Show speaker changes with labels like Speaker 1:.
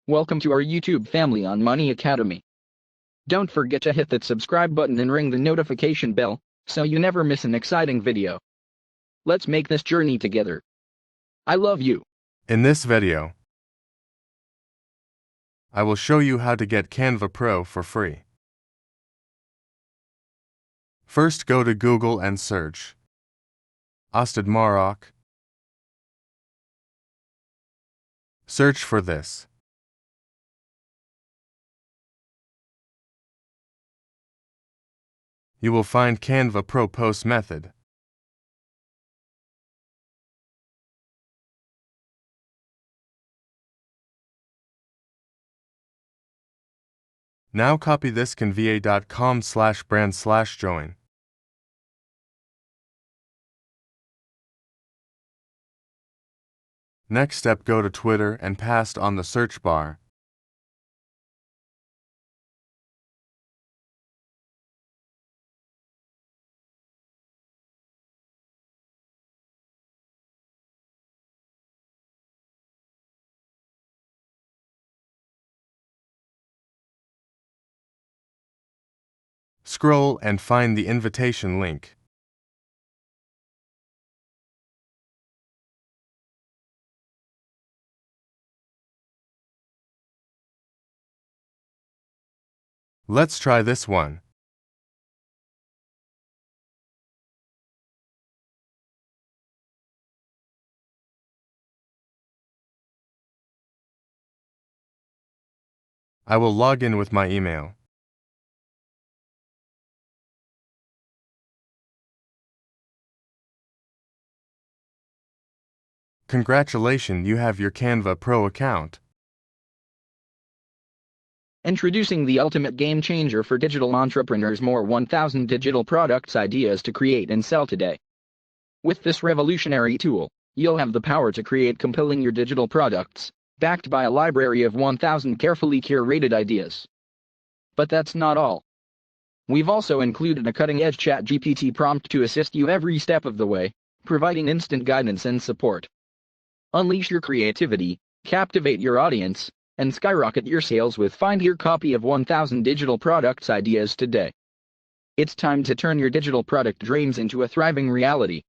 Speaker 1: Welcome to our YouTube family on Money Academy. Don't forget to hit that subscribe button and ring the notification bell, so you never miss an exciting video. Let's make this journey together. I love you.
Speaker 2: In this video, I will show you how to get Canva Pro for free. First, go to Google and search Astad Marok. Search for this. You will find Canva Pro post method. Now copy this canva.com/brand/join. Next step, go to Twitter and paste on the search bar. Scroll and find the invitation link. Let's try this one. I will log in with my email. Congratulations, you have your Canva Pro account.
Speaker 1: Introducing the ultimate game changer for digital entrepreneurs. More 1,000 digital products ideas to create and sell today. With this revolutionary tool, you'll have the power to create compelling your digital products, backed by a library of 1,000 carefully curated ideas. But that's not all. We've also included a cutting-edge ChatGPT prompt to assist you every step of the way, providing instant guidance and support. Unleash your creativity, captivate your audience, and skyrocket your sales with Find Your Copy of 1,000 Digital Products Ideas today. It's time to turn your digital product dreams into a thriving reality.